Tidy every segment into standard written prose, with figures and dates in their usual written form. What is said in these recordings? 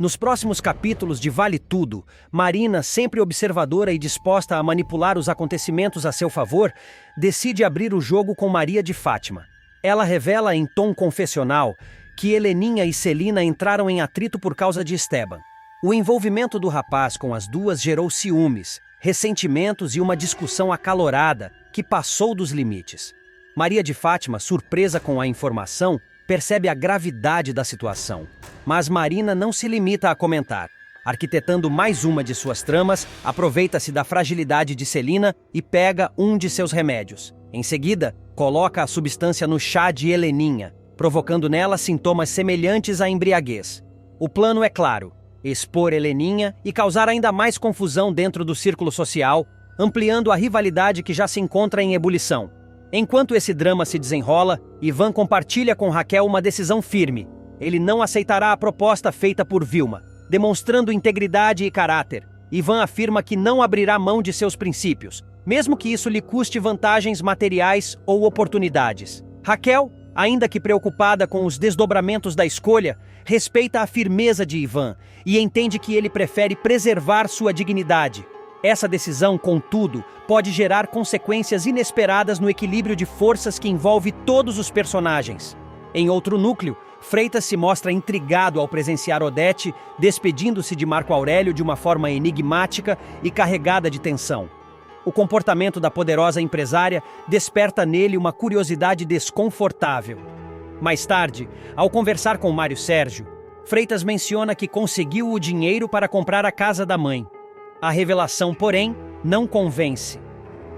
Nos próximos capítulos de Vale Tudo, Marina, sempre observadora e disposta a manipular os acontecimentos a seu favor, decide abrir o jogo com Maria de Fátima. Ela revela em tom confessional que Heleninha e Celina entraram em atrito por causa de Esteban. O envolvimento do rapaz com as duas gerou ciúmes, ressentimentos e uma discussão acalorada que passou dos limites. Maria de Fátima, surpresa com a informação, percebe a gravidade da situação. Mas Marina não se limita a comentar. Arquitetando mais uma de suas tramas, aproveita-se da fragilidade de Celina e pega um de seus remédios. Em seguida, coloca a substância no chá de Heleninha, provocando nela sintomas semelhantes à embriaguez. O plano é claro: expor Heleninha e causar ainda mais confusão dentro do círculo social, ampliando a rivalidade que já se encontra em ebulição. Enquanto esse drama se desenrola, Ivan compartilha com Raquel uma decisão firme. Ele não aceitará a proposta feita por Vilma. Demonstrando integridade e caráter, Ivan afirma que não abrirá mão de seus princípios, mesmo que isso lhe custe vantagens materiais ou oportunidades. Raquel, ainda que preocupada com os desdobramentos da escolha, respeita a firmeza de Ivan e entende que ele prefere preservar sua dignidade. Essa decisão, contudo, pode gerar consequências inesperadas no equilíbrio de forças que envolve todos os personagens. Em outro núcleo, Freitas se mostra intrigado ao presenciar Odete despedindo-se de Marco Aurélio de uma forma enigmática e carregada de tensão. O comportamento da poderosa empresária desperta nele uma curiosidade desconfortável. Mais tarde, ao conversar com Mário Sérgio, Freitas menciona que conseguiu o dinheiro para comprar a casa da mãe. A revelação, porém, não convence.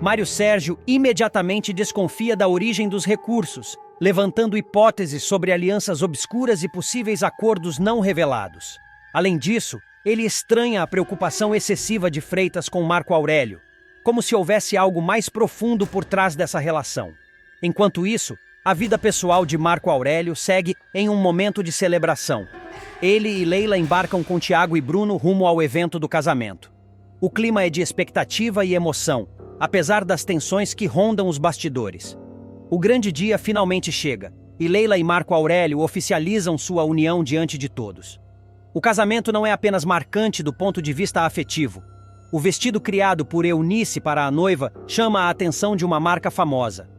Mário Sérgio imediatamente desconfia da origem dos recursos, levantando hipóteses sobre alianças obscuras e possíveis acordos não revelados. Além disso, ele estranha a preocupação excessiva de Freitas com Marco Aurélio, como se houvesse algo mais profundo por trás dessa relação. Enquanto isso, a vida pessoal de Marco Aurélio segue em um momento de celebração. Ele e Leila embarcam com Tiago e Bruno rumo ao evento do casamento. O clima é de expectativa e emoção, apesar das tensões que rondam os bastidores. O grande dia finalmente chega, e Leila e Marco Aurélio oficializam sua união diante de todos. O casamento não é apenas marcante do ponto de vista afetivo. O vestido criado por Eunice para a noiva chama a atenção de uma marca famosa.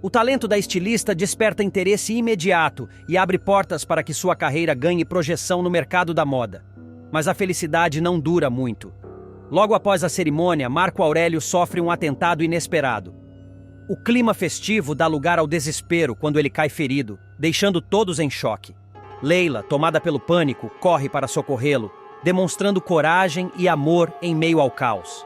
O talento da estilista desperta interesse imediato e abre portas para que sua carreira ganhe projeção no mercado da moda. Mas a felicidade não dura muito. Logo após a cerimônia, Marco Aurélio sofre um atentado inesperado. O clima festivo dá lugar ao desespero quando ele cai ferido, deixando todos em choque. Leila, tomada pelo pânico, corre para socorrê-lo, demonstrando coragem e amor em meio ao caos.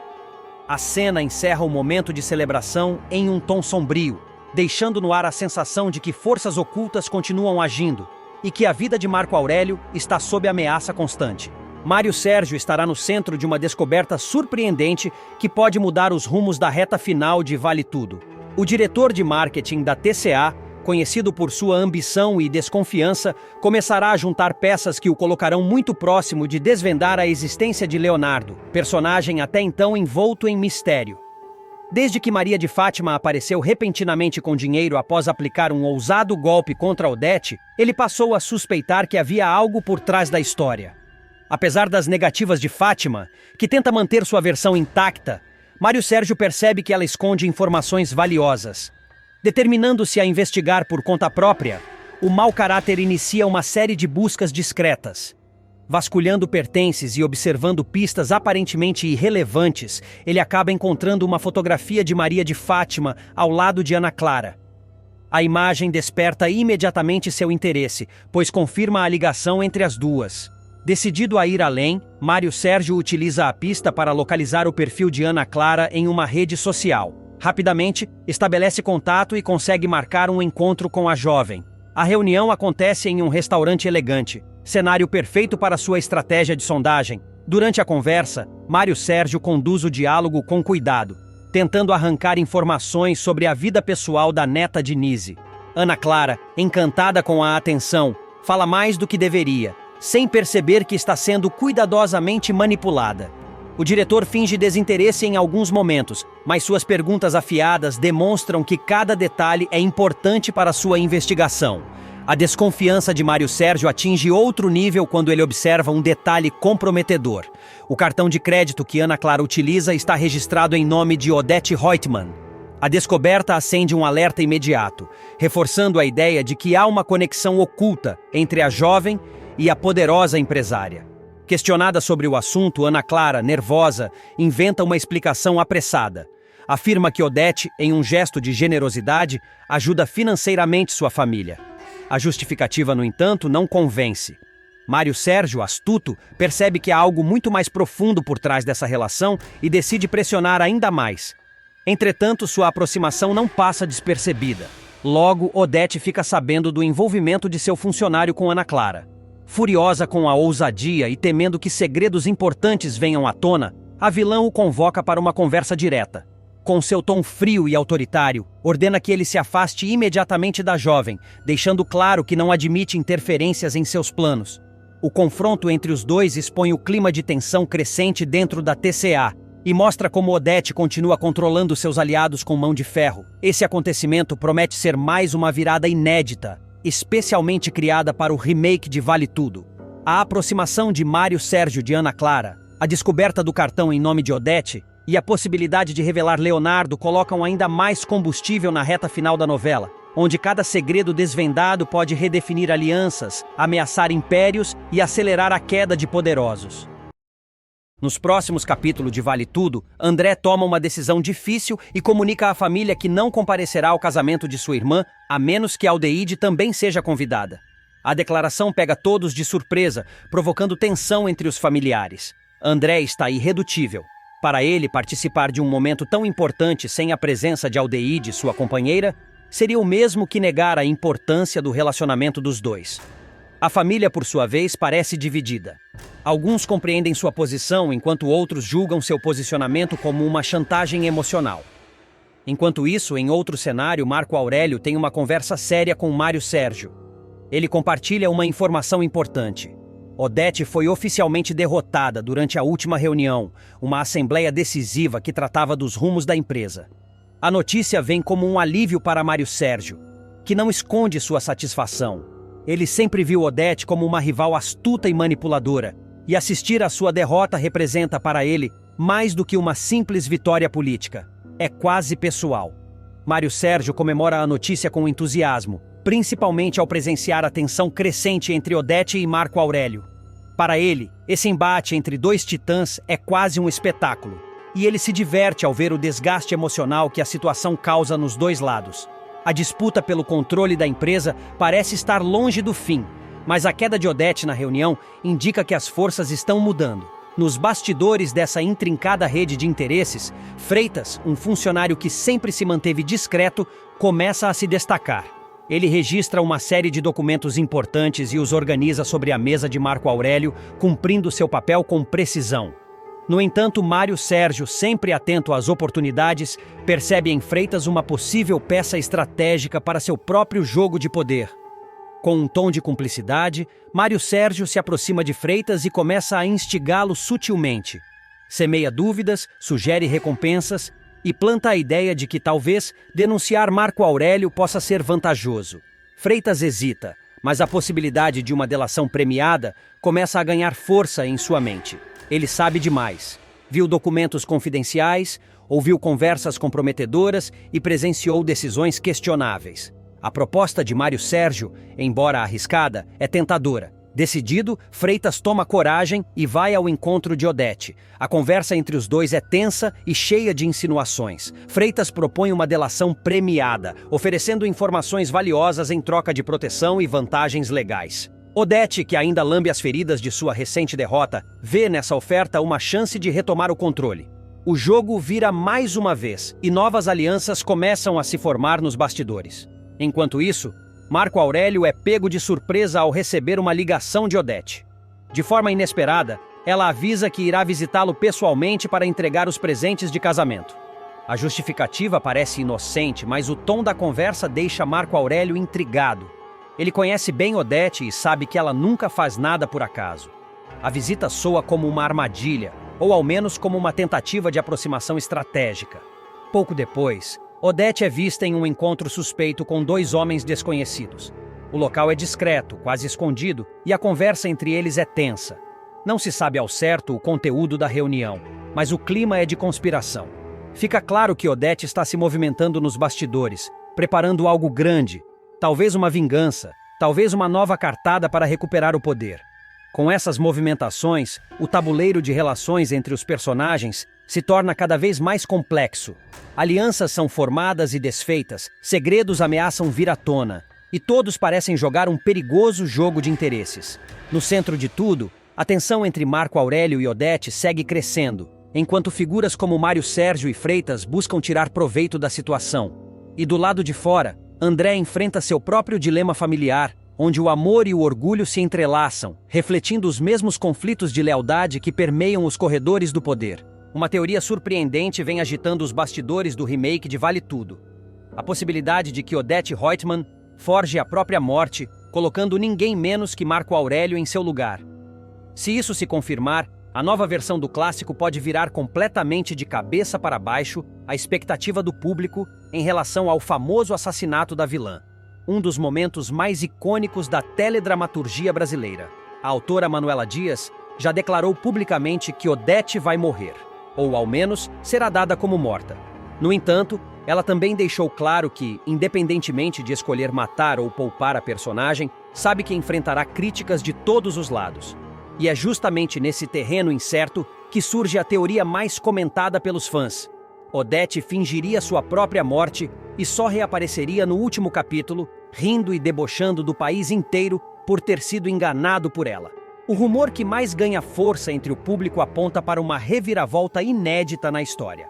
A cena encerra o momento de celebração em um tom sombrio, deixando no ar a sensação de que forças ocultas continuam agindo e que a vida de Marco Aurélio está sob ameaça constante. Mário Sérgio estará no centro de uma descoberta surpreendente que pode mudar os rumos da reta final de Vale Tudo. O diretor de marketing da TCA, conhecido por sua ambição e desconfiança, começará a juntar peças que o colocarão muito próximo de desvendar a existência de Leonardo, personagem até então envolto em mistério. Desde que Maria de Fátima apareceu repentinamente com dinheiro após aplicar um ousado golpe contra Odete, ele passou a suspeitar que havia algo por trás da história. Apesar das negativas de Fátima, que tenta manter sua versão intacta, Mário Sérgio percebe que ela esconde informações valiosas. Determinando-se a investigar por conta própria, o mau caráter inicia uma série de buscas discretas. Vasculhando pertences e observando pistas aparentemente irrelevantes, ele acaba encontrando uma fotografia de Maria de Fátima ao lado de Ana Clara. A imagem desperta imediatamente seu interesse, pois confirma a ligação entre as duas. Decidido a ir além, Mário Sérgio utiliza a pista para localizar o perfil de Ana Clara em uma rede social. Rapidamente, estabelece contato e consegue marcar um encontro com a jovem. A reunião acontece em um restaurante elegante, cenário perfeito para sua estratégia de sondagem. Durante a conversa, Mário Sérgio conduz o diálogo com cuidado, tentando arrancar informações sobre a vida pessoal da neta de Nise. Ana Clara, encantada com a atenção, fala mais do que deveria, sem perceber que está sendo cuidadosamente manipulada. O diretor finge desinteresse em alguns momentos, mas suas perguntas afiadas demonstram que cada detalhe é importante para sua investigação. A desconfiança de Mário Sérgio atinge outro nível quando ele observa um detalhe comprometedor. O cartão de crédito que Ana Clara utiliza está registrado em nome de Odete Reutemann. A descoberta acende um alerta imediato, reforçando a ideia de que há uma conexão oculta entre a jovem e a poderosa empresária. Questionada sobre o assunto, Ana Clara, nervosa, inventa uma explicação apressada. Afirma que Odete, em um gesto de generosidade, ajuda financeiramente sua família. A justificativa, no entanto, não convence. Mário Sérgio, astuto, percebe que há algo muito mais profundo por trás dessa relação e decide pressionar ainda mais. Entretanto, sua aproximação não passa despercebida. Logo, Odete fica sabendo do envolvimento de seu funcionário com Ana Clara. Furiosa com a ousadia e temendo que segredos importantes venham à tona, a vilã o convoca para uma conversa direta. Com seu tom frio e autoritário, ordena que ele se afaste imediatamente da jovem, deixando claro que não admite interferências em seus planos. O confronto entre os dois expõe o clima de tensão crescente dentro da TCA e mostra como Odete continua controlando seus aliados com mão de ferro. Esse acontecimento promete ser mais uma virada inédita, especialmente criada para o remake de Vale Tudo. A aproximação de Mário Sérgio de Ana Clara, a descoberta do cartão em nome de Odete e a possibilidade de revelar Leonardo colocam ainda mais combustível na reta final da novela, onde cada segredo desvendado pode redefinir alianças, ameaçar impérios e acelerar a queda de poderosos. Nos próximos capítulos de Vale Tudo, André toma uma decisão difícil e comunica à família que não comparecerá ao casamento de sua irmã, a menos que Aldeide também seja convidada. A declaração pega todos de surpresa, provocando tensão entre os familiares. André está irredutível. Para ele, participar de um momento tão importante sem a presença de Aldeide, sua companheira, seria o mesmo que negar a importância do relacionamento dos dois. A família, por sua vez, parece dividida. Alguns compreendem sua posição, enquanto outros julgam seu posicionamento como uma chantagem emocional. Enquanto isso, em outro cenário, Marco Aurélio tem uma conversa séria com Mário Sérgio. Ele compartilha uma informação importante. Odete foi oficialmente derrotada durante a última reunião, uma assembleia decisiva que tratava dos rumos da empresa. A notícia vem como um alívio para Mário Sérgio, que não esconde sua satisfação. Ele sempre viu Odete como uma rival astuta e manipuladora, e assistir à sua derrota representa para ele mais do que uma simples vitória política. É quase pessoal. Mário Sérgio comemora a notícia com entusiasmo, principalmente ao presenciar a tensão crescente entre Odete e Marco Aurélio. Para ele, esse embate entre dois titãs é quase um espetáculo, e ele se diverte ao ver o desgaste emocional que a situação causa nos dois lados. A disputa pelo controle da empresa parece estar longe do fim, mas a queda de Odete na reunião indica que as forças estão mudando. Nos bastidores dessa intrincada rede de interesses, Freitas, um funcionário que sempre se manteve discreto, começa a se destacar. Ele registra uma série de documentos importantes e os organiza sobre a mesa de Marco Aurélio, cumprindo seu papel com precisão. No entanto, Mário Sérgio, sempre atento às oportunidades, percebe em Freitas uma possível peça estratégica para seu próprio jogo de poder. Com um tom de cumplicidade, Mário Sérgio se aproxima de Freitas e começa a instigá-lo sutilmente. Semeia dúvidas, sugere recompensas e planta a ideia de que talvez denunciar Marco Aurélio possa ser vantajoso. Freitas hesita, mas a possibilidade de uma delação premiada começa a ganhar força em sua mente. Ele sabe demais. Viu documentos confidenciais, ouviu conversas comprometedoras e presenciou decisões questionáveis. A proposta de Mário Sérgio, embora arriscada, é tentadora. Decidido, Freitas toma coragem e vai ao encontro de Odete. A conversa entre os dois é tensa e cheia de insinuações. Freitas propõe uma delação premiada, oferecendo informações valiosas em troca de proteção e vantagens legais. Odete, que ainda lambe as feridas de sua recente derrota, vê nessa oferta uma chance de retomar o controle. O jogo vira mais uma vez e novas alianças começam a se formar nos bastidores. Enquanto isso, Marco Aurélio é pego de surpresa ao receber uma ligação de Odete. De forma inesperada, ela avisa que irá visitá-lo pessoalmente para entregar os presentes de casamento. A justificativa parece inocente, mas o tom da conversa deixa Marco Aurélio intrigado. Ele conhece bem Odete e sabe que ela nunca faz nada por acaso. A visita soa como uma armadilha, ou ao menos como uma tentativa de aproximação estratégica. Pouco depois, Odete é vista em um encontro suspeito com dois homens desconhecidos. O local é discreto, quase escondido, e a conversa entre eles é tensa. Não se sabe ao certo o conteúdo da reunião, mas o clima é de conspiração. Fica claro que Odete está se movimentando nos bastidores, preparando algo grande, talvez uma vingança, talvez uma nova cartada para recuperar o poder. Com essas movimentações, o tabuleiro de relações entre os personagens se torna cada vez mais complexo. Alianças são formadas e desfeitas, segredos ameaçam vir à tona, e todos parecem jogar um perigoso jogo de interesses. No centro de tudo, a tensão entre Marco Aurélio e Odete segue crescendo, enquanto figuras como Mário Sérgio e Freitas buscam tirar proveito da situação. E do lado de fora, André enfrenta seu próprio dilema familiar, onde o amor e o orgulho se entrelaçam, refletindo os mesmos conflitos de lealdade que permeiam os corredores do poder. Uma teoria surpreendente vem agitando os bastidores do remake de Vale Tudo. A possibilidade de que Odete Roitman forge a própria morte, colocando ninguém menos que Marco Aurélio em seu lugar. Se isso se confirmar, a nova versão do clássico pode virar completamente de cabeça para baixo a expectativa do público em relação ao famoso assassinato da vilã, um dos momentos mais icônicos da teledramaturgia brasileira. A autora Manuela Dias já declarou publicamente que Odete vai morrer, ou ao menos será dada como morta. No entanto, ela também deixou claro que, independentemente de escolher matar ou poupar a personagem, sabe que enfrentará críticas de todos os lados. E é justamente nesse terreno incerto que surge a teoria mais comentada pelos fãs. Odete fingiria sua própria morte e só reapareceria no último capítulo, rindo e debochando do país inteiro por ter sido enganado por ela. O rumor que mais ganha força entre o público aponta para uma reviravolta inédita na história.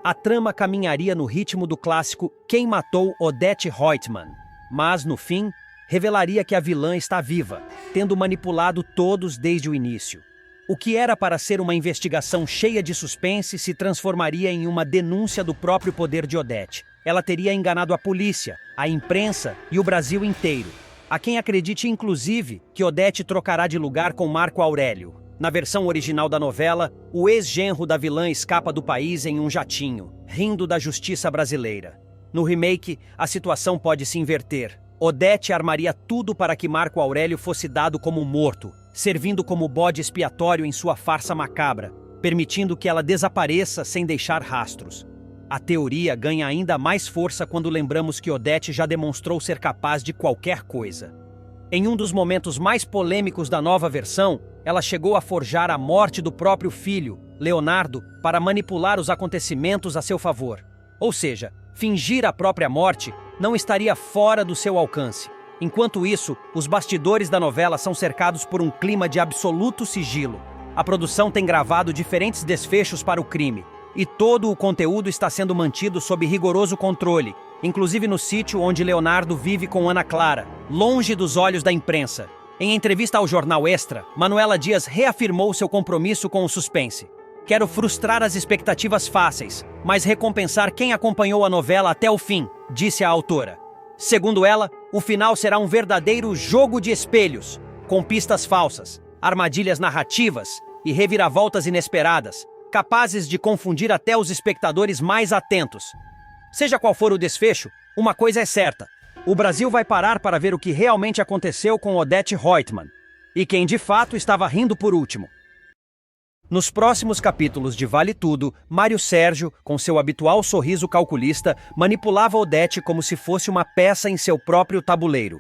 A trama caminharia no ritmo do clássico Quem Matou Odete Roitman, mas, no fim, revelaria que a vilã está viva, tendo manipulado todos desde o início. O que era para ser uma investigação cheia de suspense se transformaria em uma denúncia do próprio poder de Odete. Ela teria enganado a polícia, a imprensa e o Brasil inteiro. Há quem acredite, inclusive, que Odete trocará de lugar com Marco Aurélio. Na versão original da novela, o ex-genro da vilã escapa do país em um jatinho, rindo da justiça brasileira. No remake, a situação pode se inverter. Odete armaria tudo para que Marco Aurélio fosse dado como morto, servindo como bode expiatório em sua farsa macabra, permitindo que ela desapareça sem deixar rastros. A teoria ganha ainda mais força quando lembramos que Odete já demonstrou ser capaz de qualquer coisa. Em um dos momentos mais polêmicos da nova versão, ela chegou a forjar a morte do próprio filho, Leonardo, para manipular os acontecimentos a seu favor. Ou seja, fingir a própria morte não estaria fora do seu alcance. Enquanto isso, os bastidores da novela são cercados por um clima de absoluto sigilo. A produção tem gravado diferentes desfechos para o crime, e todo o conteúdo está sendo mantido sob rigoroso controle, inclusive no sítio onde Leonardo vive com Ana Clara, longe dos olhos da imprensa. Em entrevista ao jornal Extra, Manuela Dias reafirmou seu compromisso com o suspense. Quero frustrar as expectativas fáceis, mas recompensar quem acompanhou a novela até o fim, disse a autora. Segundo ela, o final será um verdadeiro jogo de espelhos, com pistas falsas, armadilhas narrativas e reviravoltas inesperadas, capazes de confundir até os espectadores mais atentos. Seja qual for o desfecho, uma coisa é certa: o Brasil vai parar para ver o que realmente aconteceu com Odete Roitman, e quem de fato estava rindo por último. Nos próximos capítulos de Vale Tudo, Mário Sérgio, com seu habitual sorriso calculista, manipulava Odete como se fosse uma peça em seu próprio tabuleiro.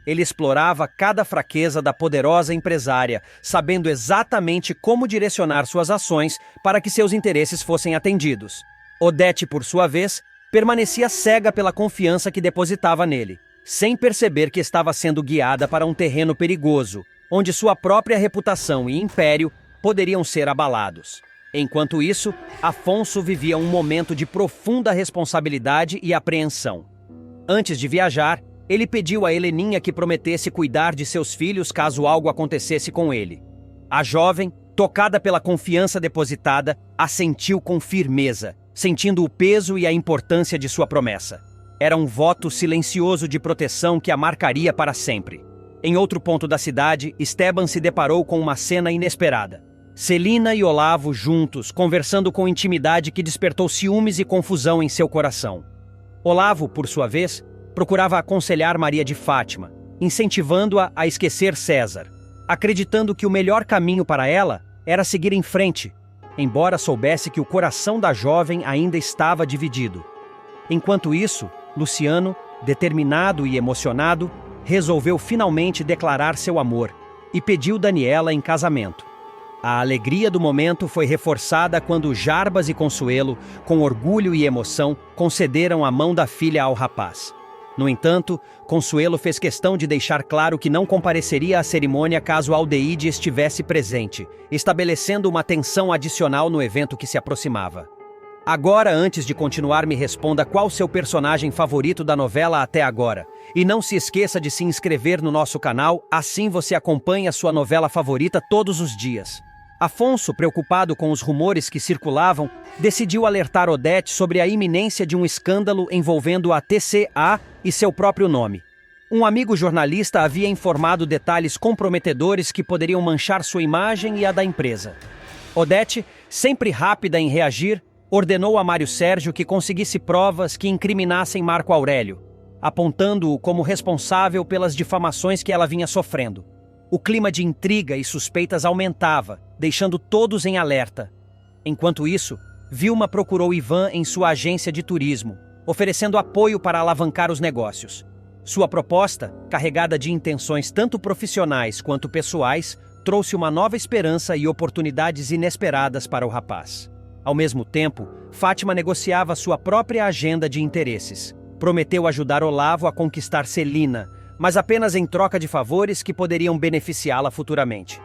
Ele explorava cada fraqueza da poderosa empresária, sabendo exatamente como direcionar suas ações para que seus interesses fossem atendidos. Odete, por sua vez, permanecia cega pela confiança que depositava nele, sem perceber que estava sendo guiada para um terreno perigoso, onde sua própria reputação e império poderiam ser abalados. Enquanto isso, Afonso vivia um momento de profunda responsabilidade e apreensão. Antes de viajar, ele pediu a Heleninha que prometesse cuidar de seus filhos caso algo acontecesse com ele. A jovem, tocada pela confiança depositada, assentiu com firmeza, sentindo o peso e a importância de sua promessa. Era um voto silencioso de proteção que a marcaria para sempre. Em outro ponto da cidade, Esteban se deparou com uma cena inesperada. Celina e Olavo juntos, conversando com intimidade que despertou ciúmes e confusão em seu coração. Olavo, por sua vez, procurava aconselhar Maria de Fátima, incentivando-a a esquecer César, acreditando que o melhor caminho para ela era seguir em frente, embora soubesse que o coração da jovem ainda estava dividido. Enquanto isso, Luciano, determinado e emocionado, resolveu finalmente declarar seu amor e pediu Daniela em casamento. A alegria do momento foi reforçada quando Jarbas e Consuelo, com orgulho e emoção, concederam a mão da filha ao rapaz. No entanto, Consuelo fez questão de deixar claro que não compareceria à cerimônia caso Aldeide estivesse presente, estabelecendo uma tensão adicional no evento que se aproximava. Agora, antes de continuar, me responda qual seu personagem favorito da novela até agora. E não se esqueça de se inscrever no nosso canal, assim você acompanha sua novela favorita todos os dias. Afonso, preocupado com os rumores que circulavam, decidiu alertar Odete sobre a iminência de um escândalo envolvendo a TCA e seu próprio nome. Um amigo jornalista havia informado detalhes comprometedores que poderiam manchar sua imagem e a da empresa. Odete, sempre rápida em reagir, ordenou a Mário Sérgio que conseguisse provas que incriminassem Marco Aurélio, apontando-o como responsável pelas difamações que ela vinha sofrendo. O clima de intriga e suspeitas aumentava, deixando todos em alerta. Enquanto isso, Vilma procurou Ivan em sua agência de turismo, oferecendo apoio para alavancar os negócios. Sua proposta, carregada de intenções tanto profissionais quanto pessoais, trouxe uma nova esperança e oportunidades inesperadas para o rapaz. Ao mesmo tempo, Fátima negociava sua própria agenda de interesses. Prometeu ajudar Olavo a conquistar Celina, mas apenas em troca de favores que poderiam beneficiá-la futuramente.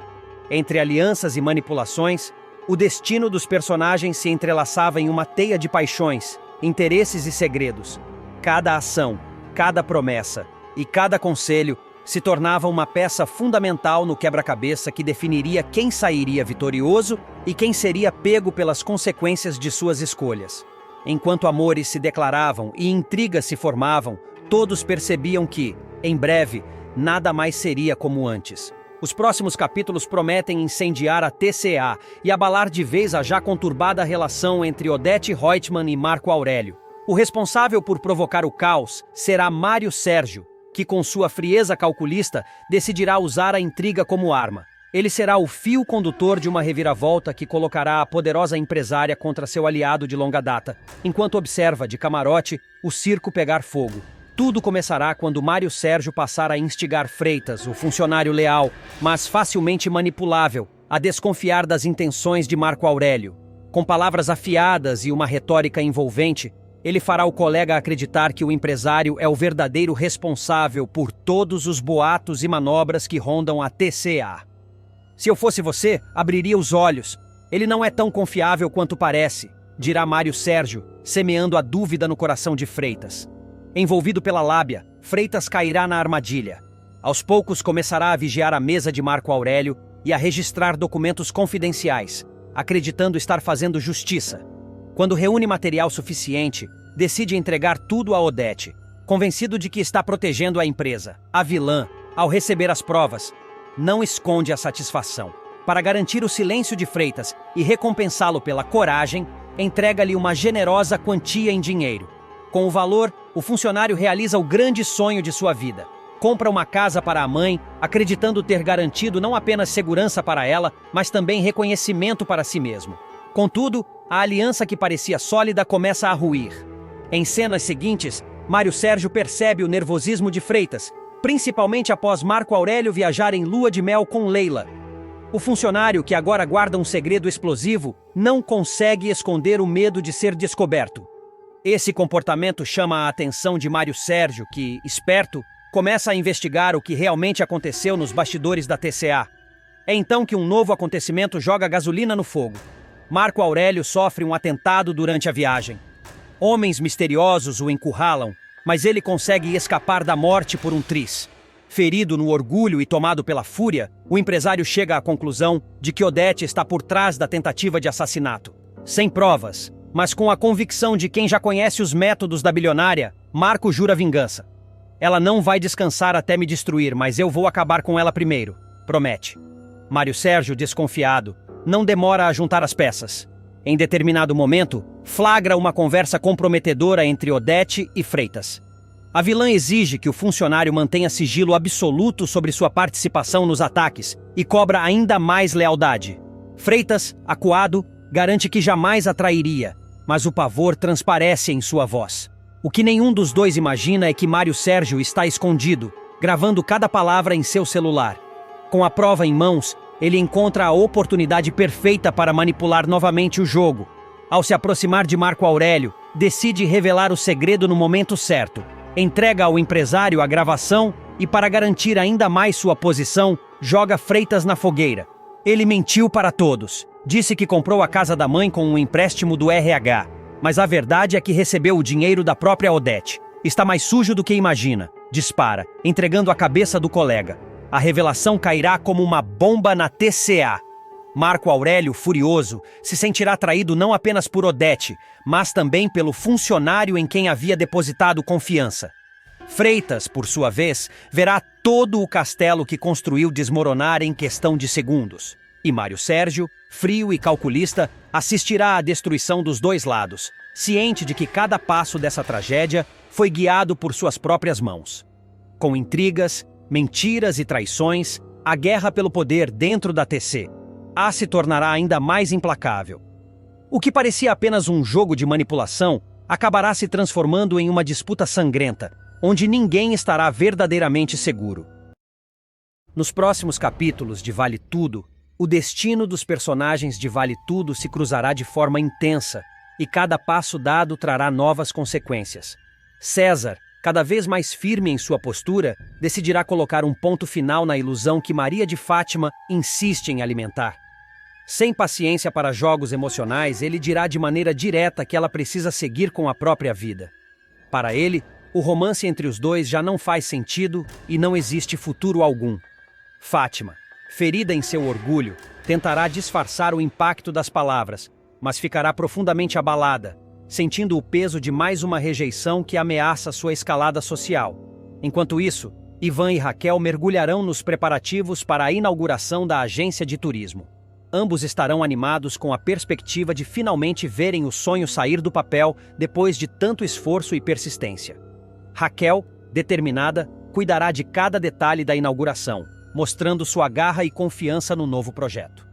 Entre alianças e manipulações, o destino dos personagens se entrelaçava em uma teia de paixões, interesses e segredos. Cada ação, cada promessa e cada conselho se tornava uma peça fundamental no quebra-cabeça que definiria quem sairia vitorioso e quem seria pego pelas consequências de suas escolhas. Enquanto amores se declaravam e intrigas se formavam, todos percebiam que, em breve, nada mais seria como antes. Os próximos capítulos prometem incendiar a TCA e abalar de vez a já conturbada relação entre Odete Reutemann e Marco Aurélio. O responsável por provocar o caos será Mário Sérgio, que com sua frieza calculista decidirá usar a intriga como arma. Ele será o fio condutor de uma reviravolta que colocará a poderosa empresária contra seu aliado de longa data, enquanto observa de camarote o circo pegar fogo. Tudo começará quando Mário Sérgio passar a instigar Freitas, o funcionário leal, mas facilmente manipulável, a desconfiar das intenções de Marco Aurélio. Com palavras afiadas e uma retórica envolvente, ele fará o colega acreditar que o empresário é o verdadeiro responsável por todos os boatos e manobras que rondam a TCA. Se eu fosse você, abriria os olhos. Ele não é tão confiável quanto parece, dirá Mário Sérgio, semeando a dúvida no coração de Freitas. Envolvido pela lábia, Freitas cairá na armadilha. Aos poucos começará a vigiar a mesa de Marco Aurélio e a registrar documentos confidenciais, acreditando estar fazendo justiça. Quando reúne material suficiente, decide entregar tudo a Odete, convencido de que está protegendo a empresa. A vilã, ao receber as provas, não esconde a satisfação. Para garantir o silêncio de Freitas e recompensá-lo pela coragem, entrega-lhe uma generosa quantia em dinheiro. Com o valor, o funcionário realiza o grande sonho de sua vida. Compra uma casa para a mãe, acreditando ter garantido não apenas segurança para ela, mas também reconhecimento para si mesmo. Contudo, a aliança que parecia sólida começa a ruir. Em cenas seguintes, Mário Sérgio percebe o nervosismo de Freitas, principalmente após Marco Aurélio viajar em lua de mel com Leila. O funcionário, que agora guarda um segredo explosivo, não consegue esconder o medo de ser descoberto. Esse comportamento chama a atenção de Mário Sérgio, que, esperto, começa a investigar o que realmente aconteceu nos bastidores da TCA. É então que um novo acontecimento joga gasolina no fogo. Marco Aurélio sofre um atentado durante a viagem. Homens misteriosos o encurralam, mas ele consegue escapar da morte por um triz. Ferido no orgulho e tomado pela fúria, o empresário chega à conclusão de que Odete está por trás da tentativa de assassinato. Sem provas, mas com a convicção de quem já conhece os métodos da bilionária, Marco jura vingança. Ela não vai descansar até me destruir, mas eu vou acabar com ela primeiro, promete. Mário Sérgio, desconfiado, não demora a juntar as peças. Em determinado momento, flagra uma conversa comprometedora entre Odete e Freitas. A vilã exige que o funcionário mantenha sigilo absoluto sobre sua participação nos ataques e cobra ainda mais lealdade. Freitas, acuado, garante que jamais a trairia, mas o pavor transparece em sua voz. O que nenhum dos dois imagina é que Mário Sérgio está escondido, gravando cada palavra em seu celular. Com a prova em mãos, ele encontra a oportunidade perfeita para manipular novamente o jogo. Ao se aproximar de Marco Aurélio, decide revelar o segredo no momento certo. Entrega ao empresário a gravação e, para garantir ainda mais sua posição, joga Freitas na fogueira. Ele mentiu para todos. Disse que comprou a casa da mãe com um empréstimo do RH. Mas a verdade é que recebeu o dinheiro da própria Odete. Está mais sujo do que imagina. Dispara, entregando a cabeça do colega. A revelação cairá como uma bomba na TCA. Marco Aurélio, furioso, se sentirá traído não apenas por Odete, mas também pelo funcionário em quem havia depositado confiança. Freitas, por sua vez, verá todo o castelo que construiu desmoronar em questão de segundos. E Mário Sérgio, frio e calculista, assistirá à destruição dos dois lados, ciente de que cada passo dessa tragédia foi guiado por suas próprias mãos. Com intrigas, mentiras e traições, a guerra pelo poder dentro da TC se tornará ainda mais implacável. O que parecia apenas um jogo de manipulação acabará se transformando em uma disputa sangrenta, onde ninguém estará verdadeiramente seguro. Nos próximos capítulos de Vale Tudo, o destino dos personagens de Vale Tudo se cruzará de forma intensa, e cada passo dado trará novas consequências. César, cada vez mais firme em sua postura, decidirá colocar um ponto final na ilusão que Maria de Fátima insiste em alimentar. Sem paciência para jogos emocionais, ele dirá de maneira direta que ela precisa seguir com a própria vida. Para ele, o romance entre os dois já não faz sentido e não existe futuro algum. Fátima, ferida em seu orgulho, tentará disfarçar o impacto das palavras, mas ficará profundamente abalada, sentindo o peso de mais uma rejeição que ameaça sua escalada social. Enquanto isso, Ivan e Raquel mergulharão nos preparativos para a inauguração da agência de turismo. Ambos estarão animados com a perspectiva de finalmente verem o sonho sair do papel depois de tanto esforço e persistência. Raquel, determinada, cuidará de cada detalhe da inauguração, mostrando sua garra e confiança no novo projeto.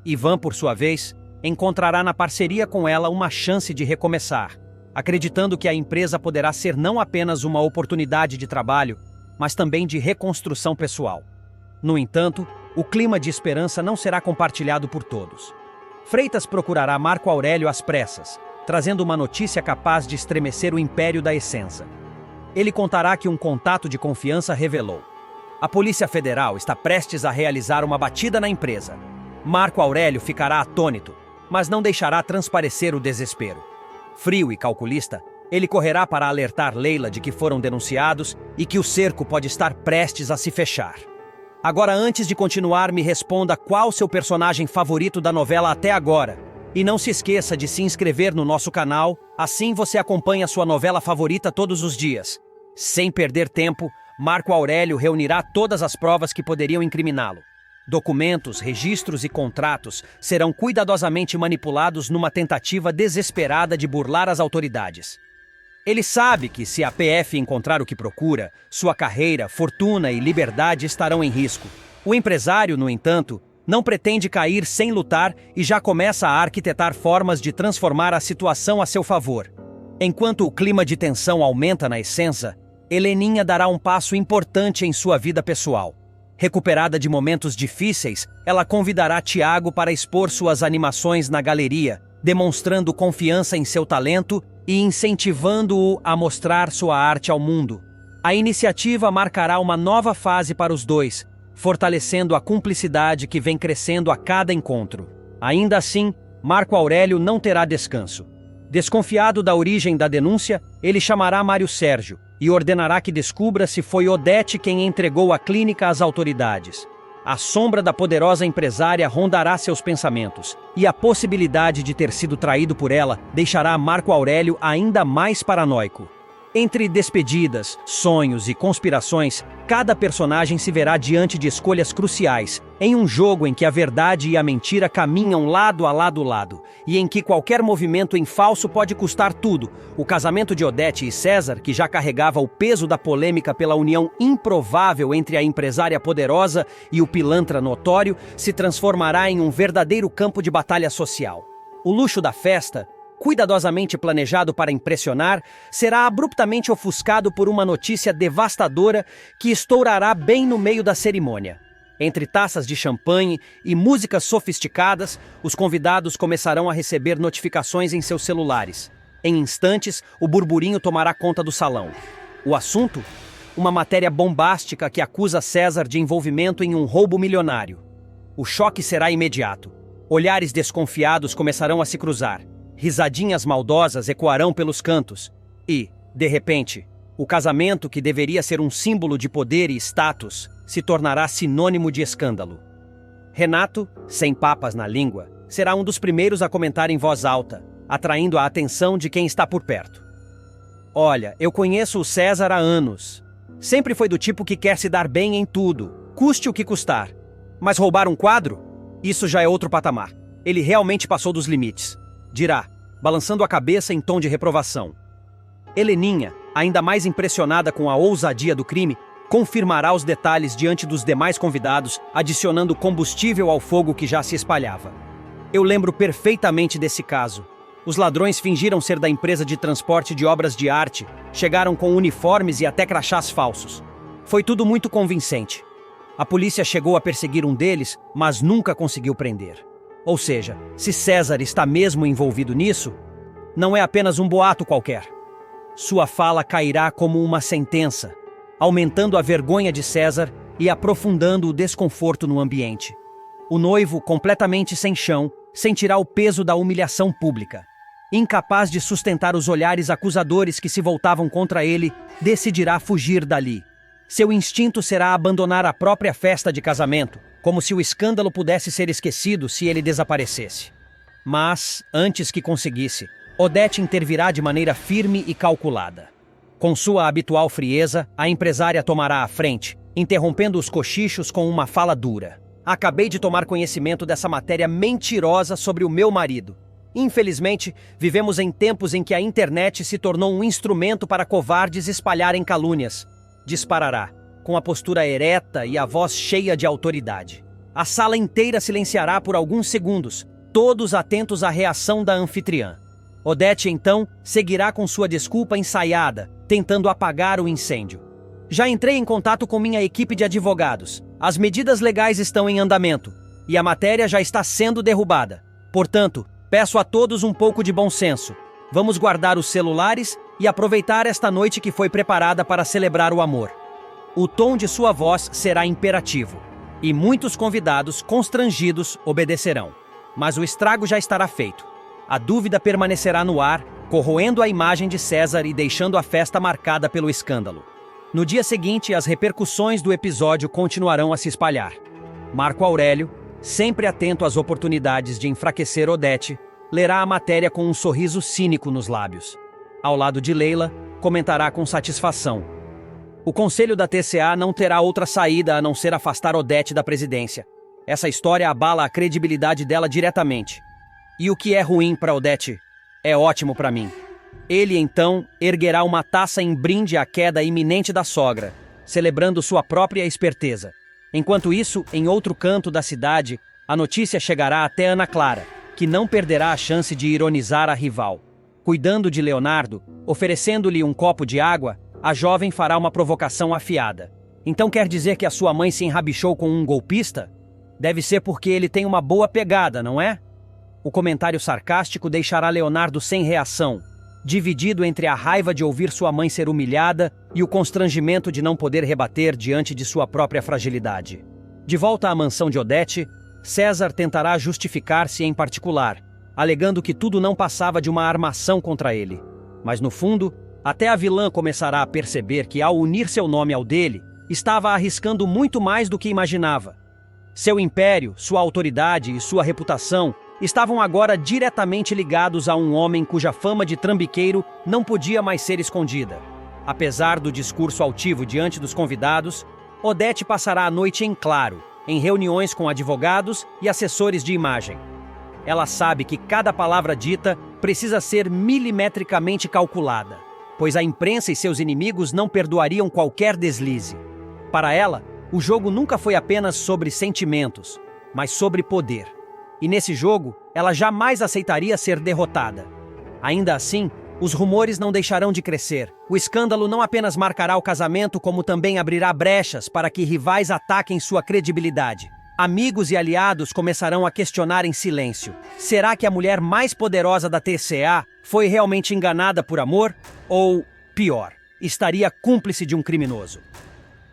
Ivan, por sua vez, encontrará na parceria com ela uma chance de recomeçar, acreditando que a empresa poderá ser não apenas uma oportunidade de trabalho, mas também de reconstrução pessoal. No entanto, o clima de esperança não será compartilhado por todos. Freitas procurará Marco Aurélio às pressas, trazendo uma notícia capaz de estremecer o império da Essenza. Ele contará que um contato de confiança revelou: a Polícia Federal está prestes a realizar uma batida na empresa. Marco Aurélio ficará atônito, mas não deixará transparecer o desespero. Frio e calculista, ele correrá para alertar Leila de que foram denunciados e que o cerco pode estar prestes a se fechar. Agora, antes de continuar, me responda qual seu personagem favorito da novela até agora. E não se esqueça de se inscrever no nosso canal, assim você acompanha sua novela favorita todos os dias. Sem perder tempo, Marco Aurélio reunirá todas as provas que poderiam incriminá-lo. Documentos, registros e contratos serão cuidadosamente manipulados numa tentativa desesperada de burlar as autoridades. Ele sabe que, se a PF encontrar o que procura, sua carreira, fortuna e liberdade estarão em risco. O empresário, no entanto, não pretende cair sem lutar e já começa a arquitetar formas de transformar a situação a seu favor. Enquanto o clima de tensão aumenta na Essenza, Heleninha dará um passo importante em sua vida pessoal. Recuperada de momentos difíceis, ela convidará Tiago para expor suas animações na galeria, demonstrando confiança em seu talento e incentivando-o a mostrar sua arte ao mundo. A iniciativa marcará uma nova fase para os dois, fortalecendo a cumplicidade que vem crescendo a cada encontro. Ainda assim, Marco Aurélio não terá descanso. Desconfiado da origem da denúncia, ele chamará Mário Sérgio e ordenará que descubra se foi Odete quem entregou a clínica às autoridades. A sombra da poderosa empresária rondará seus pensamentos, e a possibilidade de ter sido traído por ela deixará Marco Aurélio ainda mais paranoico. Entre despedidas, sonhos e conspirações, cada personagem se verá diante de escolhas cruciais, em um jogo em que a verdade e a mentira caminham lado a lado, e em que qualquer movimento em falso pode custar tudo. O casamento de Odete e César, que já carregava o peso da polêmica pela união improvável entre a empresária poderosa e o pilantra notório, se transformará em um verdadeiro campo de batalha social. O luxo da festa, cuidadosamente planejado para impressionar, será abruptamente ofuscado por uma notícia devastadora que estourará bem no meio da cerimônia. Entre taças de champanhe e músicas sofisticadas, os convidados começarão a receber notificações em seus celulares. Em instantes, o burburinho tomará conta do salão. O assunto? Uma matéria bombástica que acusa César de envolvimento em um roubo milionário. O choque será imediato. Olhares desconfiados começarão a se cruzar. Risadinhas maldosas ecoarão pelos cantos. E, de repente, o casamento que deveria ser um símbolo de poder e status se tornará sinônimo de escândalo. Renato, sem papas na língua, será um dos primeiros a comentar em voz alta, atraindo a atenção de quem está por perto. Olha, eu conheço o César há anos. Sempre foi do tipo que quer se dar bem em tudo, custe o que custar. Mas roubar um quadro? Isso já é outro patamar. Ele realmente passou dos limites. Dirá, balançando a cabeça em tom de reprovação. Heleninha, ainda mais impressionada com a ousadia do crime, confirmará os detalhes diante dos demais convidados, adicionando combustível ao fogo que já se espalhava. Eu lembro perfeitamente desse caso. Os ladrões fingiram ser da empresa de transporte de obras de arte, chegaram com uniformes e até crachás falsos. Foi tudo muito convincente. A polícia chegou a perseguir um deles, mas nunca conseguiu prender. Ou seja, se César está mesmo envolvido nisso, não é apenas um boato qualquer. Sua fala cairá como uma sentença, aumentando a vergonha de César e aprofundando o desconforto no ambiente. O noivo, completamente sem chão, sentirá o peso da humilhação pública. Incapaz de sustentar os olhares acusadores que se voltavam contra ele, decidirá fugir dali. Seu instinto será abandonar a própria festa de casamento, como se o escândalo pudesse ser esquecido se ele desaparecesse. Mas, antes que conseguisse, Odete intervirá de maneira firme e calculada. Com sua habitual frieza, a empresária tomará a frente, interrompendo os cochichos com uma fala dura. Acabei de tomar conhecimento dessa matéria mentirosa sobre o meu marido. Infelizmente, vivemos em tempos em que a internet se tornou um instrumento para covardes espalharem calúnias. Disparará, com a postura ereta e a voz cheia de autoridade. A sala inteira silenciará por alguns segundos, todos atentos à reação da anfitriã. Odete, então, seguirá com sua desculpa ensaiada, tentando apagar o incêndio. Já entrei em contato com minha equipe de advogados. As medidas legais estão em andamento, e a matéria já está sendo derrubada. Portanto, peço a todos um pouco de bom senso. Vamos guardar os celulares e aproveitar esta noite que foi preparada para celebrar o amor. O tom de sua voz será imperativo, e muitos convidados, constrangidos, obedecerão. Mas o estrago já estará feito. A dúvida permanecerá no ar, corroendo a imagem de César e deixando a festa marcada pelo escândalo. No dia seguinte, as repercussões do episódio continuarão a se espalhar. Marco Aurélio, sempre atento às oportunidades de enfraquecer Odete, lerá a matéria com um sorriso cínico nos lábios. Ao lado de Leila, comentará com satisfação. O conselho da TCA não terá outra saída a não ser afastar Odete da presidência. Essa história abala a credibilidade dela diretamente. E o que é ruim para Odete é ótimo para mim. Ele, então, erguerá uma taça em brinde à queda iminente da sogra, celebrando sua própria esperteza. Enquanto isso, em outro canto da cidade, a notícia chegará até Ana Clara, que não perderá a chance de ironizar a rival. Cuidando de Leonardo, oferecendo-lhe um copo de água, a jovem fará uma provocação afiada. Então quer dizer que a sua mãe se enrabichou com um golpista? Deve ser porque ele tem uma boa pegada, não é? O comentário sarcástico deixará Leonardo sem reação, dividido entre a raiva de ouvir sua mãe ser humilhada e o constrangimento de não poder rebater diante de sua própria fragilidade. De volta à mansão de Odete, César tentará justificar-se em particular, alegando que tudo não passava de uma armação contra ele. Mas no fundo, até a vilã começará a perceber que, ao unir seu nome ao dele, estava arriscando muito mais do que imaginava. Seu império, sua autoridade e sua reputação estavam agora diretamente ligados a um homem cuja fama de trambiqueiro não podia mais ser escondida. Apesar do discurso altivo diante dos convidados, Odete passará a noite em claro, em reuniões com advogados e assessores de imagem. Ela sabe que cada palavra dita precisa ser milimetricamente calculada, pois a imprensa e seus inimigos não perdoariam qualquer deslize. Para ela, o jogo nunca foi apenas sobre sentimentos, mas sobre poder. E nesse jogo, ela jamais aceitaria ser derrotada. Ainda assim, os rumores não deixarão de crescer. O escândalo não apenas marcará o casamento, como também abrirá brechas para que rivais ataquem sua credibilidade. Amigos e aliados começarão a questionar em silêncio. Será que a mulher mais poderosa da TCA foi realmente enganada por amor? Ou, pior, estaria cúmplice de um criminoso?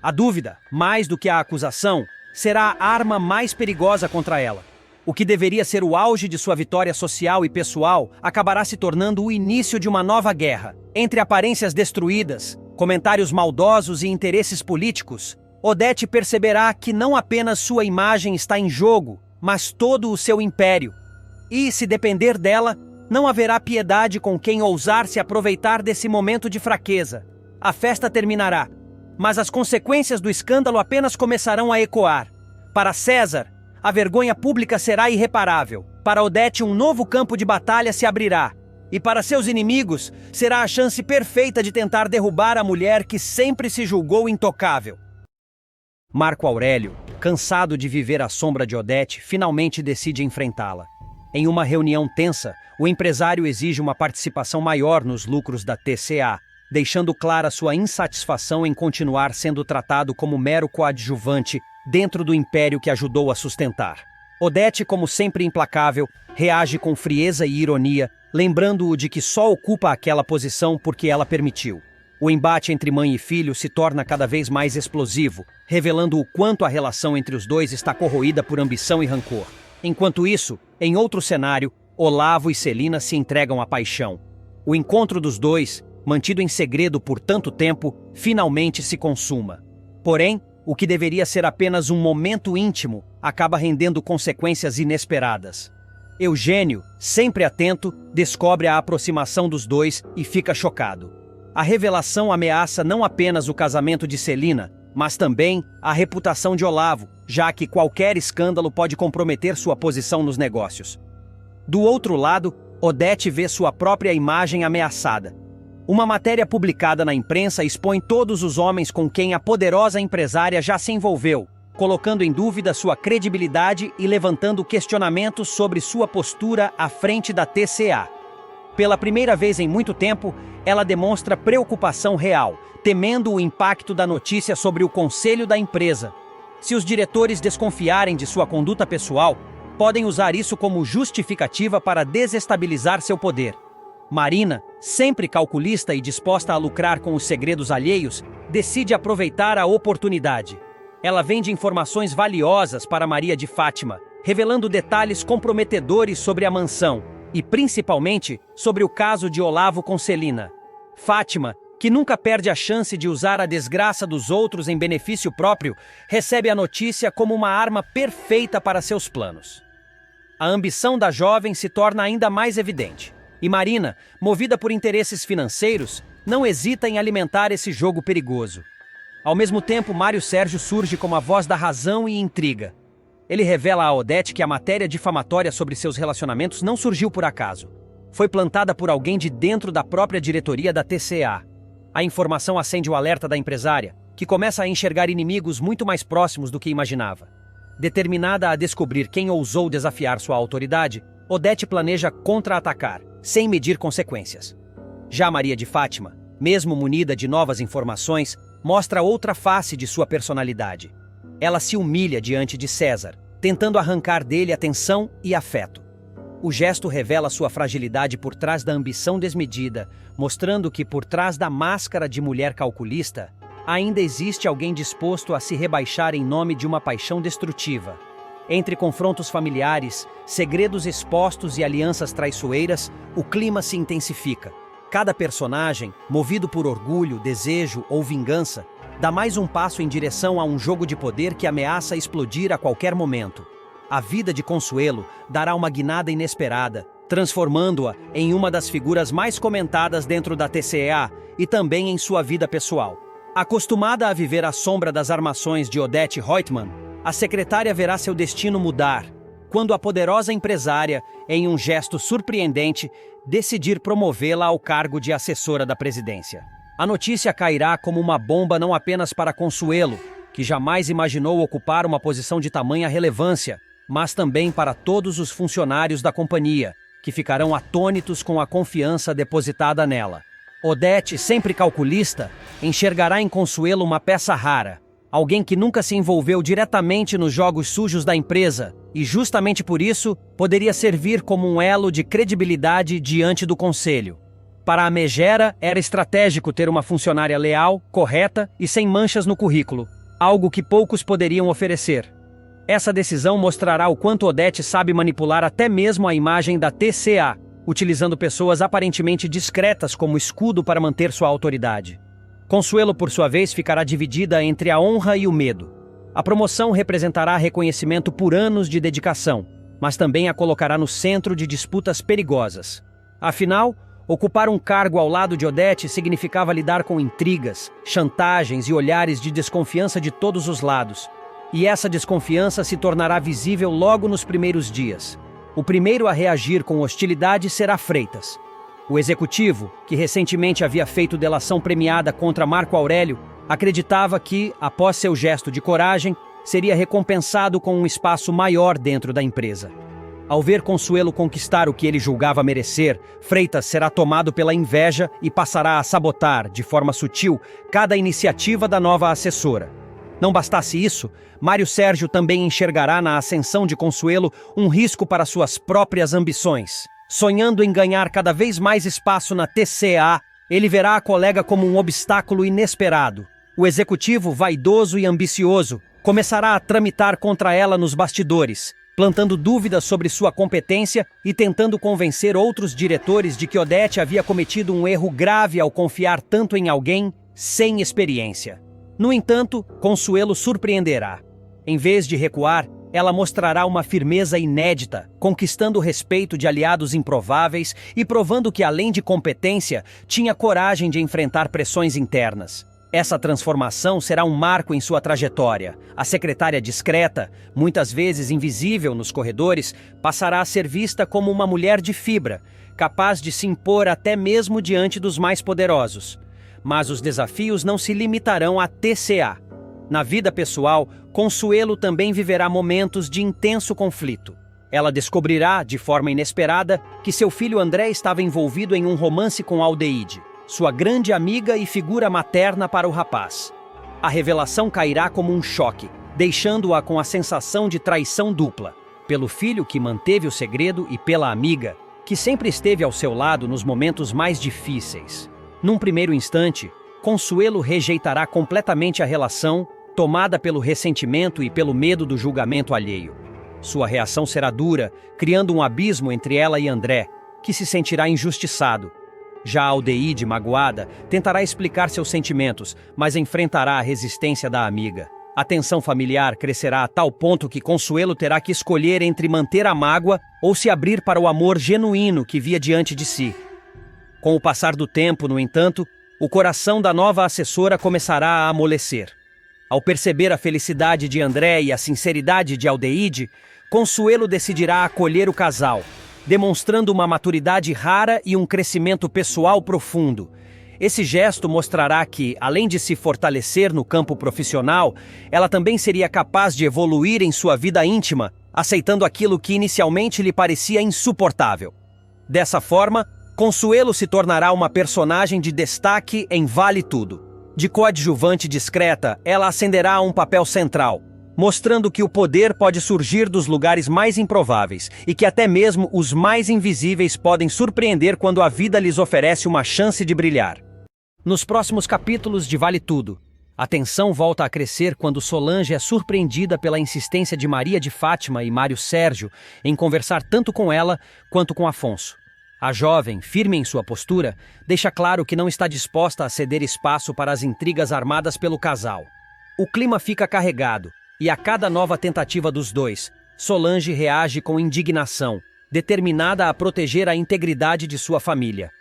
A dúvida, mais do que a acusação, será a arma mais perigosa contra ela. O que deveria ser o auge de sua vitória social e pessoal acabará se tornando o início de uma nova guerra. Entre aparências destruídas, comentários maldosos e interesses políticos, Odete perceberá que não apenas sua imagem está em jogo, mas todo o seu império. E, se depender dela, não haverá piedade com quem ousar se aproveitar desse momento de fraqueza. A festa terminará, mas as consequências do escândalo apenas começarão a ecoar. Para César, a vergonha pública será irreparável. Para Odete, um novo campo de batalha se abrirá. E para seus inimigos, será a chance perfeita de tentar derrubar a mulher que sempre se julgou intocável. Marco Aurélio, cansado de viver à sombra de Odete, finalmente decide enfrentá-la. Em uma reunião tensa, o empresário exige uma participação maior nos lucros da TCA, deixando clara sua insatisfação em continuar sendo tratado como mero coadjuvante dentro do império que ajudou a sustentar. Odete, como sempre implacável, reage com frieza e ironia, lembrando-o de que só ocupa aquela posição porque ela permitiu. O embate entre mãe e filho se torna cada vez mais explosivo, revelando o quanto a relação entre os dois está corroída por ambição e rancor. Enquanto isso, em outro cenário, Olavo e Celina se entregam à paixão. O encontro dos dois, mantido em segredo por tanto tempo, finalmente se consuma. Porém, o que deveria ser apenas um momento íntimo acaba rendendo consequências inesperadas. Eugênio, sempre atento, descobre a aproximação dos dois e fica chocado. A revelação ameaça não apenas o casamento de Celina, mas também a reputação de Olavo, já que qualquer escândalo pode comprometer sua posição nos negócios. Do outro lado, Odete vê sua própria imagem ameaçada. Uma matéria publicada na imprensa expõe todos os homens com quem a poderosa empresária já se envolveu, colocando em dúvida sua credibilidade e levantando questionamentos sobre sua postura à frente da TCA. Pela primeira vez em muito tempo, ela demonstra preocupação real, temendo o impacto da notícia sobre o conselho da empresa. Se os diretores desconfiarem de sua conduta pessoal, podem usar isso como justificativa para desestabilizar seu poder. Marina, sempre calculista e disposta a lucrar com os segredos alheios, decide aproveitar a oportunidade. Ela vende informações valiosas para Maria de Fátima, revelando detalhes comprometedores sobre a mansão e, principalmente, sobre o caso de Olavo com Celina. Fátima, que nunca perde a chance de usar a desgraça dos outros em benefício próprio, recebe a notícia como uma arma perfeita para seus planos. A ambição da jovem se torna ainda mais evidente. E Marina, movida por interesses financeiros, não hesita em alimentar esse jogo perigoso. Ao mesmo tempo, Mário Sérgio surge como a voz da razão e intriga. Ele revela a Odete que a matéria difamatória sobre seus relacionamentos não surgiu por acaso. Foi plantada por alguém de dentro da própria diretoria da TCA. A informação acende o alerta da empresária, que começa a enxergar inimigos muito mais próximos do que imaginava. Determinada a descobrir quem ousou desafiar sua autoridade, Odete planeja contra-atacar, sem medir consequências. Já Maria de Fátima, mesmo munida de novas informações, mostra outra face de sua personalidade. Ela se humilha diante de César, tentando arrancar dele atenção e afeto. O gesto revela sua fragilidade por trás da ambição desmedida, mostrando que por trás da máscara de mulher calculista, ainda existe alguém disposto a se rebaixar em nome de uma paixão destrutiva. Entre confrontos familiares, segredos expostos e alianças traiçoeiras, o clima se intensifica. Cada personagem, movido por orgulho, desejo ou vingança, dá mais um passo em direção a um jogo de poder que ameaça explodir a qualquer momento. A vida de Consuelo dará uma guinada inesperada, transformando-a em uma das figuras mais comentadas dentro da TCEA e também em sua vida pessoal. Acostumada a viver à sombra das armações de Odete Roitman, a secretária verá seu destino mudar quando a poderosa empresária, em um gesto surpreendente, decidir promovê-la ao cargo de assessora da presidência. A notícia cairá como uma bomba não apenas para Consuelo, que jamais imaginou ocupar uma posição de tamanha relevância, mas também para todos os funcionários da companhia, que ficarão atônitos com a confiança depositada nela. Odete, sempre calculista, enxergará em Consuelo uma peça rara, alguém que nunca se envolveu diretamente nos jogos sujos da empresa e, justamente por isso, poderia servir como um elo de credibilidade diante do conselho. Para a megera, era estratégico ter uma funcionária leal, correta e sem manchas no currículo, algo que poucos poderiam oferecer. Essa decisão mostrará o quanto Odete sabe manipular até mesmo a imagem da TCA, utilizando pessoas aparentemente discretas como escudo para manter sua autoridade. Consuelo, por sua vez, ficará dividida entre a honra e o medo. A promoção representará reconhecimento por anos de dedicação, mas também a colocará no centro de disputas perigosas. Afinal, ocupar um cargo ao lado de Odete significava lidar com intrigas, chantagens e olhares de desconfiança de todos os lados. E essa desconfiança se tornará visível logo nos primeiros dias. O primeiro a reagir com hostilidade será Freitas. O executivo, que recentemente havia feito delação premiada contra Marco Aurélio, acreditava que, após seu gesto de coragem, seria recompensado com um espaço maior dentro da empresa. Ao ver Consuelo conquistar o que ele julgava merecer, Freitas será tomado pela inveja e passará a sabotar, de forma sutil, cada iniciativa da nova assessora. Não bastasse isso, Mário Sérgio também enxergará na ascensão de Consuelo um risco para suas próprias ambições. Sonhando em ganhar cada vez mais espaço na TCA, ele verá a colega como um obstáculo inesperado. O executivo, vaidoso e ambicioso, começará a tramitar contra ela nos bastidores, plantando dúvidas sobre sua competência e tentando convencer outros diretores de que Odete havia cometido um erro grave ao confiar tanto em alguém sem experiência. No entanto, Consuelo surpreenderá. Em vez de recuar, ela mostrará uma firmeza inédita, conquistando o respeito de aliados improváveis e provando que, além de competência, tinha coragem de enfrentar pressões internas. Essa transformação será um marco em sua trajetória. A secretária discreta, muitas vezes invisível nos corredores, passará a ser vista como uma mulher de fibra, capaz de se impor até mesmo diante dos mais poderosos. Mas os desafios não se limitarão à TCA. Na vida pessoal, Consuelo também viverá momentos de intenso conflito. Ela descobrirá, de forma inesperada, que seu filho André estava envolvido em um romance com Aldeide, sua grande amiga e figura materna para o rapaz. A revelação cairá como um choque, deixando-a com a sensação de traição dupla, pelo filho que manteve o segredo e pela amiga, que sempre esteve ao seu lado nos momentos mais difíceis. Num primeiro instante, Consuelo rejeitará completamente a relação, tomada pelo ressentimento e pelo medo do julgamento alheio. Sua reação será dura, criando um abismo entre ela e André, que se sentirá injustiçado. Já Aldeide, magoada, tentará explicar seus sentimentos, mas enfrentará a resistência da amiga. A tensão familiar crescerá a tal ponto que Consuelo terá que escolher entre manter a mágoa ou se abrir para o amor genuíno que via diante de si. Com o passar do tempo, no entanto, o coração da nova assessora começará a amolecer. Ao perceber a felicidade de André e a sinceridade de Aldeide, Consuelo decidirá acolher o casal, demonstrando uma maturidade rara e um crescimento pessoal profundo. Esse gesto mostrará que, além de se fortalecer no campo profissional, ela também seria capaz de evoluir em sua vida íntima, aceitando aquilo que inicialmente lhe parecia insuportável. Dessa forma, Consuelo se tornará uma personagem de destaque em Vale Tudo. De coadjuvante discreta, ela ascenderá a um papel central, mostrando que o poder pode surgir dos lugares mais improváveis e que até mesmo os mais invisíveis podem surpreender quando a vida lhes oferece uma chance de brilhar. Nos próximos capítulos de Vale Tudo, a tensão volta a crescer quando Solange é surpreendida pela insistência de Maria de Fátima e Mário Sérgio em conversar tanto com ela quanto com Afonso. A jovem, firme em sua postura, deixa claro que não está disposta a ceder espaço para as intrigas armadas pelo casal. O clima fica carregado, e a cada nova tentativa dos dois, Solange reage com indignação, determinada a proteger a integridade de sua família.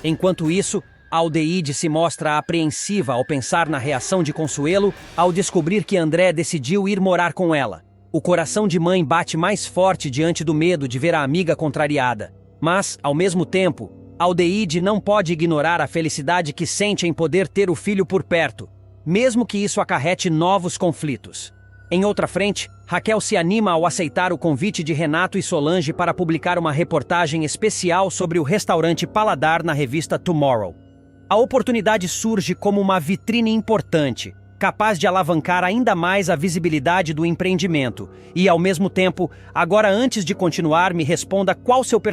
Enquanto isso, Aldeide se mostra apreensiva ao pensar na reação de Consuelo ao descobrir que André decidiu ir morar com ela. O coração de mãe bate mais forte diante do medo de ver a amiga contrariada. Mas, ao mesmo tempo, Aldeide não pode ignorar a felicidade que sente em poder ter o filho por perto, mesmo que isso acarrete novos conflitos. Em outra frente, Raquel se anima ao aceitar o convite de Renato e Solange para publicar uma reportagem especial sobre o restaurante Paladar na revista Tomorrow. A oportunidade surge como uma vitrine importante, capaz de alavancar ainda mais a visibilidade do empreendimento. E, ao mesmo tempo, agora antes de continuar, me responda qual seu personagem